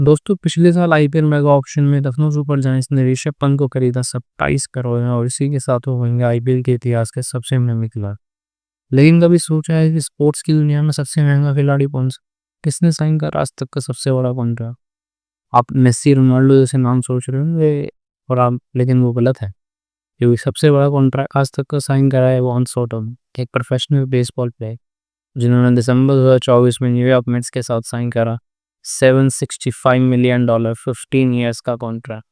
दोस्तों पिछले साल आईपीएल मेगा ऑक्शन में लखनऊ सुपर जायंट्स ने ऋषभ पंत को खरीदा 27 करोड़ में और इसी के साथ वो बन गया आईपीएल के इतिहास के सबसे महंगे खिलाड़ी। लेकिन कभी सोचा है कि स्पोर्ट्स की दुनिया में सबसे महंगा खिलाड़ी कौन सा, किसने साइन करा आज तक का सबसे बड़ा कॉन्ट्रैक्ट? आप मेस्सी रोनाल्डो जैसे नाम सोच रहे होंगे और आप, लेकिन वो गलत है, क्योंकि सबसे बड़ा कॉन्ट्रैक्ट आज तक का साइन करा है वॉन सोटो, एक प्रोफेशनल बेसबॉल प्लेयर, जिन्होंने दिसंबर 2024 में न्यूयॉर्क मेट्स के साथ साइन करा $765 मिलियन 15 ईयर्स का कॉन्ट्रैक्ट।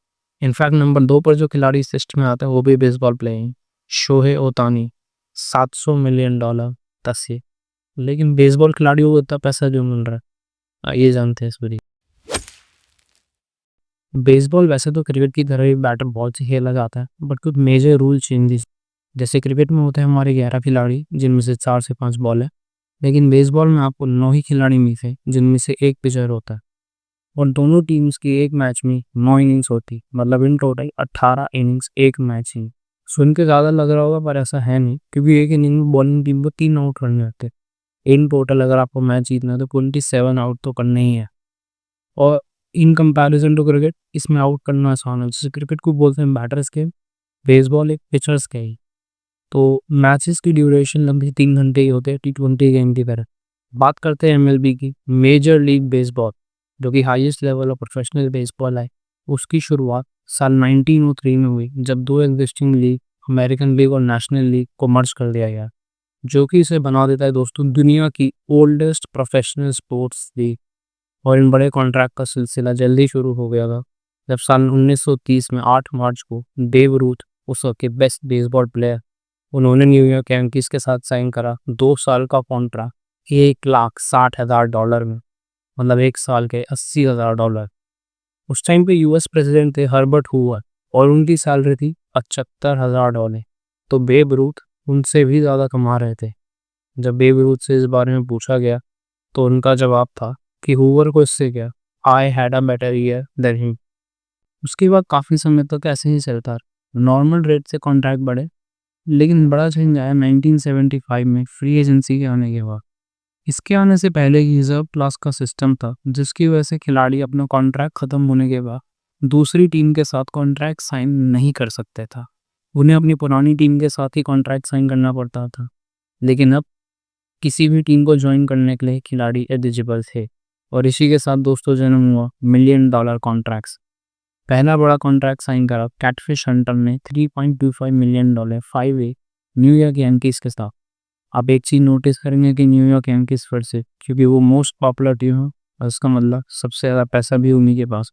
इनफैक्ट नंबर 2 पर जो खिलाड़ी इस लिस्ट में आता है वो भी बेसबॉल प्लेयर हैं, शोहे ओतानी, $700 मिलियन 10 ईयर। लेकिन बेसबॉल खिलाड़ियों को इतना पैसा जो मिल रहा है, ये जानते हैं इस बारे। बेसबॉल वैसे तो क्रिकेट की तरह ही बैटर बॉल से खेला जाता है, बट कुछ मेजर रूल चेंजेस, जैसे क्रिकेट में होते हैं हमारे 11 खिलाड़ी जिनमें से 4 से 5 बॉल है, लेकिन बेसबॉल में आपको 9 ही खिलाड़ी मिलते हैं जिनमें से एक पिचर होता है। और दोनों टीम्स की एक मैच में 9 इनिंग्स होती, मतलब इन टोटल 18 इनिंग्स एक मैच ही। सुन के ज़्यादा लग रहा होगा पर ऐसा है नहीं, क्योंकि एक इनिंग में बॉलिंग टीम को 3 आउट करने होते हैं। इन टोटल अगर आपको मैच जीतना है तो 27 आउट तो करने ही है। और इन कंपैरिजन टू क्रिकेट इसमें आउट करना आसान है, जैसे क्रिकेट को बोलते हैं बैटर्स गेम, बेसबॉल एक पिचर्स गेम। तो मैचेस की ड्यूरेशन लंबी 3 घंटे ही होते हैं, T20 गेम की तरह। बात करते हैं एमएलबी की, मेजर लीग बेसबॉल, जो कि highest level of professional baseball है। उसकी शुरुआत साल 1903 में हुई, जब 2 एग्जिस्टिंग लीग, अमेरिकन लीग और नेशनल लीग को मर्ज कर दिया गया, जो कि इसे बना देता है दोस्तों दुनिया की ओल्डेस्ट प्रोफेशनल स्पोर्ट्स लीग। और इन बड़े कॉन्ट्रैक्ट का सिलसिला जल्दी शुरू हो गया था जब साल 1930 में 8 मार्च को बेब रूथ, उस वक्त के बेस्ट बेसबॉल प्लेयर, उन्होंने न्यूयॉर्क यांकीज के साथ साइन करा 2 साल का कॉन्ट्रैक्ट $1,60,000 में, मतलब 1 साल के $80,000। उस टाइम पे यूएस प्रेसिडेंट थे हर्बर्ट हूवर और उनकी सैलरी थी $75,000। तो बेब रूथ उनसे भी ज़्यादा कमा रहे थे। जब बेब रूथ से इस बारे में पूछा गया तो उनका जवाब था कि हूवर को इससे क्या, I had a better year than him. उसके बाद काफ़ी समय तक ऐसे ही चलता रहा, नॉर्मल रेट से कॉन्ट्रैक्ट बढ़े। लेकिन बड़ा चेंज आया 1975 में फ्री एजेंसी के आने के बाद। इसके आने से पहले की रिजर्व क्लास का सिस्टम था, जिसकी वजह से खिलाड़ी अपना कॉन्ट्रैक्ट खत्म होने के बाद दूसरी टीम के साथ कॉन्ट्रैक्ट साइन नहीं कर सकते था। उन्हें अपनी पुरानी टीम के साथ ही कॉन्ट्रैक्ट साइन करना पड़ता था। लेकिन अब किसी भी टीम को ज्वाइन करने के लिए खिलाड़ी एलिजिबल थे। और इसी के साथ दोस्तों जन्म हुआ $1 मिलियन कॉन्ट्रैक्ट्स। पहला बड़ा कॉन्ट्रैक्ट साइन करा कैटफिश हंटर ने $3.25 मिलियन 5 न्यूयॉर्क यांकीज के साथ। आप एक चीज़ नोटिस करेंगे कि न्यूयॉर्क यांकीज फिर से, क्योंकि वो मोस्ट पॉपुलर टीम है और इसका मतलब सबसे ज़्यादा पैसा भी उन्हीं के पास।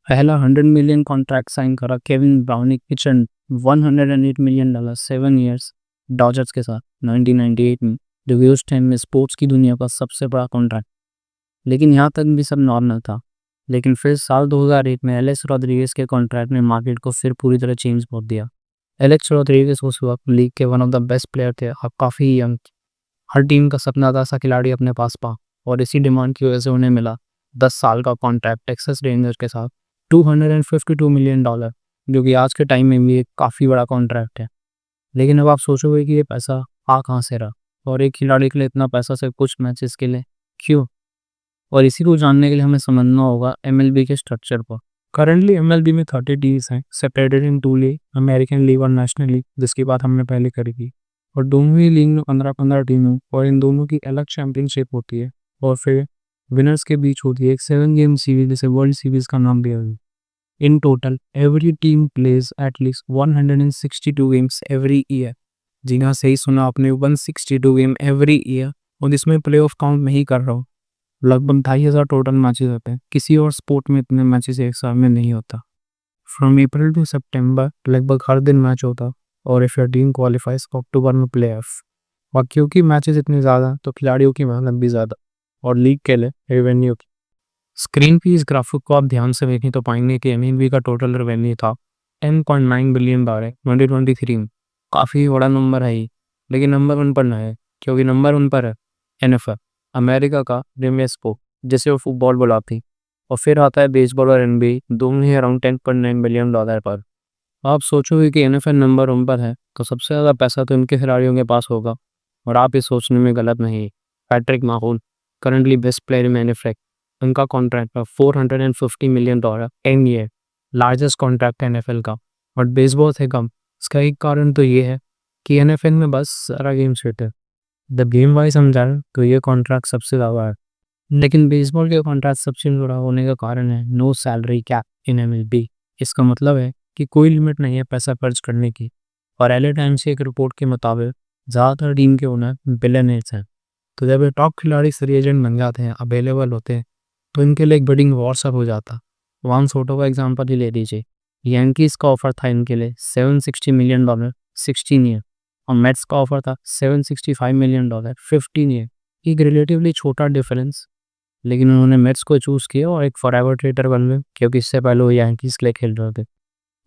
पहला 100 मिलियन कॉन्ट्रैक्ट साइन करा केविन ब्राउनिक किचन, $108 मिलियन 7 ईयर्स डॉजर्स के साथ 1998 में, जो कि उस टाइम में स्पोर्ट्स की दुनिया का सबसे बड़ा कॉन्ट्रैक्ट। लेकिन यहाँ तक भी सब नॉर्मल था। लेकिन फिर साल 2001 में एलेक्स रॉड्रिगेज के कॉन्ट्रैक्ट ने मार्केट को फिर पूरी तरह चेंज कर दिया। एलेक्स रॉड्रिगेज उस वक्त लीग के one of the best player थे और काफ़ी यंग। हर टीम का सपना था ऐसा खिलाड़ी अपने पास पा, और इसी डिमांड की वजह से उन्हें मिला 10 साल का कॉन्ट्रैक्ट टेक्सास रेंजर्स के साथ $252 मिलियन, जो कि आज के टाइम में भी एक काफ़ी बड़ा कॉन्ट्रैक्ट है। लेकिन अब आप सोचोगे कि ये पैसा आ कहाँ से रहा, और एक खिलाड़ी के लिए इतना पैसा सिर्फ कुछ मैचेस के लिए क्यों? और इसी को जानने के लिए हमें समझना होगा एमएलबी के स्ट्रक्चर पर। करंटली एमएलबी में 30 टीम्स हैं, सेपरेटेड इन 2 लीग, अमेरिकन लीग और नेशनल लीग, जिसकी बात हमने पहले करी थी। और दोनों ही लीग में 15-15 टीमें, और इन दोनों की अलग चैंपियनशिप होती है, और फिर विनर्स के बीच होती है एक 7 गेम सीरीज, जिसे वर्ल्ड सीरीज का नाम दिया गया। In total every team plays at least 162 games every year. जी हाँ, सही सुना आपने, 162 गेम एवरी ईयर। और इसमें प्ले ऑफ काउंट नहीं कर रहा हूँ। लगभग 2,500 टोटल मैचेस होते हैं, किसी और स्पोर्ट में इतने मैचेस एक साल में नहीं होता। फ्रॉम अप्रैल टू सितंबर लगभग हर दिन मैच होता, और इफ योर टीम क्वालिफाइज अक्टूबर में प्ले ऑफ। और क्योंकि मैचेस इतने ज़्यादा तो खिलाड़ियों की मेहनत भी ज़्यादा, और लीग के लिए रेवेन्यू की। स्क्रीन पे इस ग्राफिक को आप ध्यान से देखें तो पाएंगे कि एमएलबी का टोटल रेवेन्यू था $10.9 बिलियन 2023 में। काफ़ी बड़ा नंबर है ये। लेकिन नंबर 1 पर ना है, क्योंकि नंबर 1 पर है एनएफएल, अमेरिका का प्रीमियर स्पोर्ट, जिसे वो फुटबॉल बुलाती। और फिर आता है बेसबॉल और एनबीए, दोनों ही अराउंड $10.9 बिलियन पर। आप सोचोगे कि एनएफएल नंबर 1 पर है तो सबसे ज़्यादा पैसा तो इनके खिलाड़ियों के पास होगा, और आप ये सोचने में गलत नहीं। Patrick Mahomes currently best player in NFL, उनका कॉन्ट्रैक्ट था $450 मिलियन 10 ईयर, लार्जेस्ट कॉन्ट्रैक्ट है एनएफएल का। बट बेसबॉल से कम। इसका एक कारण तो ये है कि एनएफएल में बस सारा गेम सेट है। जब गेम वाइज हम जाए तो ये कॉन्ट्रैक्ट सबसे ज़्यादा है, लेकिन बेसबॉल के कॉन्ट्रैक्ट सबसे बड़ा होने का कारण है नो सैलरी कैप इन एमएलबी। इसका मतलब है कि कोई लिमिट नहीं है पैसा खर्च करने की। और एलए टाइम्स की एक रिपोर्ट के मुताबिक ज़्यादातर टीम के ओनर बिलियनेयर्स हैं। तो जब ये टॉप खिलाड़ी फ्री एजेंट बन जाते हैं, अवेलेबल होते हैं, तो इनके लिए एक बिडिंग वॉर सब हो जाता। वान सोटो का एग्जांपल ही ले लीजिए। यंकीज़ का ऑफर था इनके लिए $760 मिलियन 16 ईयर, और मेट्स का ऑफर था $765 मिलियन 15 ईयर। एक रिलेटिवली छोटा डिफरेंस, लेकिन उन्होंने मेट्स को चूज़ किया और एक फॉरएवर ट्रेडर बन गए, क्योंकि इससे पहले वो यंकीज़ के लिए खेल रहे थे।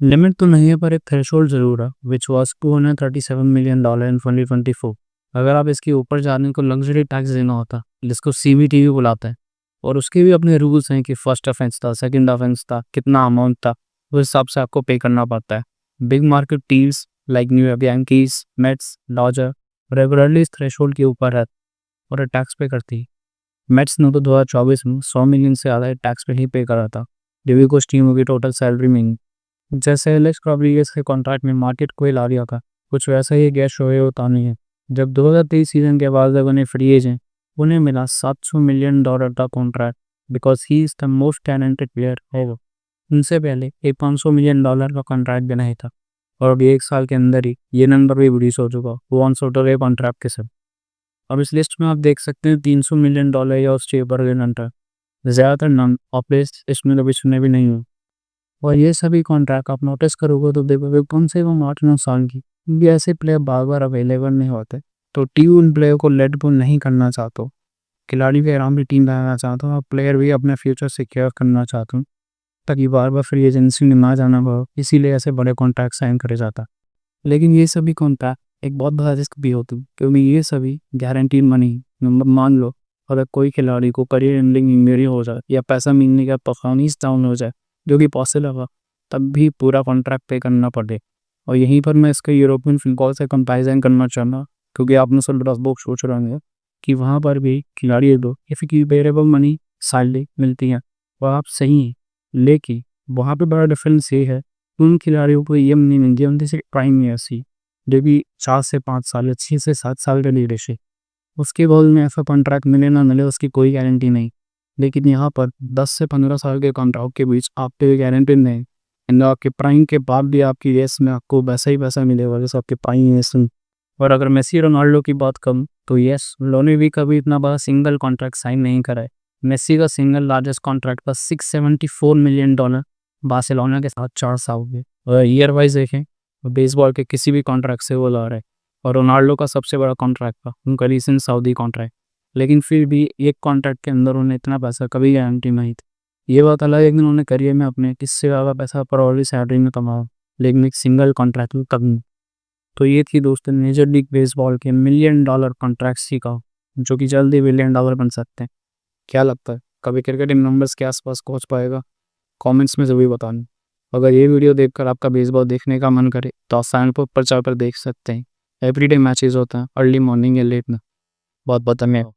लिमिट तो नहीं है, पर एक थ्रेशोल्ड ज़रूर है, विच वाज $237 मिलियन इन 2024। अगर आप इसके ऊपर जाने को लग्जरी टैक्स देना होता, जिसको सीबीटीवी बुलाते हैं, और उसके भी अपने रूल्स हैं कि फर्स्ट ऑफेंस था, सेकंड ऑफेंस था, कितना अमाउंट था, उस हिसाब से आपको पे करना पड़ता है। Big market teams like New York Yankees, Mets, Dodger regularly इस थ्रेशोल्ड के ऊपर है और टैक्स पे करती है। मेट्स ने तो 2024 में 100 मिलियन से ज़्यादा टैक्स पे ही पे करा था, जो भी कुछ टीमों की टोटल सैलरी में नहीं। जैसे एलेक्स रॉड्रिगेज के कॉन्ट्रैक्ट में मार्केट को हिला दिया था, कुछ वैसा ही गैस शोएब ओहतानी है। जब 2023 सीजन के बाद जब उन्हें फ्री एजेंट, उन्हें मिला $700 मिलियन का contract, because he is the most talented player ever. उनसे पहले एक $500 मिलियन का कॉन्ट्रैक्ट भी नहीं था, और अभी 1 साल के अंदर ही ये नंबर भी ब्रीच हो चुका वान सोटो के कॉन्ट्रैक्ट के साथ। अब इस लिस्ट में आप देख सकते हैं $300 मिलियन या उससे ऊपर के कॉन्ट्रैक्ट, ज़्यादातर नाम और प्लेस इसमें कभी सुने भी नहीं हुए। और ये सभी कॉन्ट्रैक्ट आप नोटिस करोगे तो देखोगे कम से कम 8-9 साल की, क्योंकि ऐसे प्लेयर बार बार अवेलेबल नहीं होते। तो टीम उन प्लेयर को लेट गो नहीं करना चाहते हो, खिलाड़ी भी आराम से टीम बनाना चाहते हो, और प्लेयर भी अपना फ्यूचर सिक्योर करना चाहते हो, ताकि बार बार फ्री एजेंसी में ना जाना पड़े, इसीलिए ऐसे बड़े कॉन्ट्रैक्ट साइन करे जाता। लेकिन ये सभी कॉन्ट्रैक्ट एक बहुत बड़ा रिस्क भी होती है, क्योंकि ये सभी गारंटीड मनी। मान लो अगर कोई खिलाड़ी को करियर एंडिंग इंजरी हो जाए या पैसा मिलने का परफॉर्मेंस डाउन हो जाए, जो कि पॉसिबल होगा, तब भी पूरा कॉन्ट्रैक्ट पे करना पड़े। और यहीं पर मैं इसका यूरोपियन फुटबॉल से कंपैरिजन करना चाहूँगा, क्योंकि आप में सब लोग सोच रहे हैं कि वहाँ पर भी खिलाड़ी दो या फिर वेरिएबल मनी सैलरी मिलती है, और आप सही हैं। लेकिन वहाँ पे बड़ा डिफरेंस ये है, उन खिलाड़ियों को ये नहीं मिलती है, उनकी सिर्फ प्राइम में ऐसी, जो कि 4 से 5 साल या 6 से 7 साल का लीडरशिप, उसके बाद में ऐसा कॉन्ट्रैक्ट मिले ना मिले उसकी कोई गारंटी नहीं। लेकिन यहाँ पर 10 से 15 साल के कॉन्ट्रैक्ट के बीच आपके गारंटी नहीं, एंड आपके प्राइम के बाद भी आपकी रेस में आपको वैसा ही पैसा मिलेगा जैसे आपके प्राइम रेस में। और अगर मेसी रोनाल्डो की बात करूँ तो यस, उन्होंने भी कभी इतना बड़ा सिंगल कॉन्ट्रैक्ट साइन नहीं करा है। मेसी का सिंगल लार्जेस्ट कॉन्ट्रैक्ट था $674 मिलियन बार्सिलोना के साथ 4 साल के। और ईयर वाइज देखें तो बेसबॉल के किसी भी कॉन्ट्रैक्ट से वो ला रहे हैं। और रोनाल्डो का सबसे बड़ा कॉन्ट्रैक्ट था उनका रीसेंट सऊदी कॉन्ट्रैक्ट, लेकिन फिर भी एक कॉन्ट्रैक्ट के अंदर उन्हें इतना पैसा कभी गारंटी नहीं थी। ये बात अलग है कि उन्होंने करियर में अपने किससे ज़्यादा पैसा प्रॉब्ली सैलरी में कमाया, लेकिन एक सिंगल कॉन्ट्रैक्ट में कभी नहीं। तो ये थी दोस्तों मेजर लीग बेसबॉल के मिलियन डॉलर कॉन्ट्रैक्ट सीखा, जो कि जल्दी बिलियन डॉलर बन सकते हैं। क्या लगता है कभी क्रिकेट इन नंबर्स के आसपास पहुंच पाएगा? कमेंट्स में ज़रूर बताना। अगर ये वीडियो देखकर आपका बेसबॉल देखने का मन करे तो आप चैनल पर ऊपर जाकर देख सकते हैं। एवरीडे मैचेस होते हैं अर्ली मॉर्निंग या लेट में। बहुत बहुत धन्यवाद।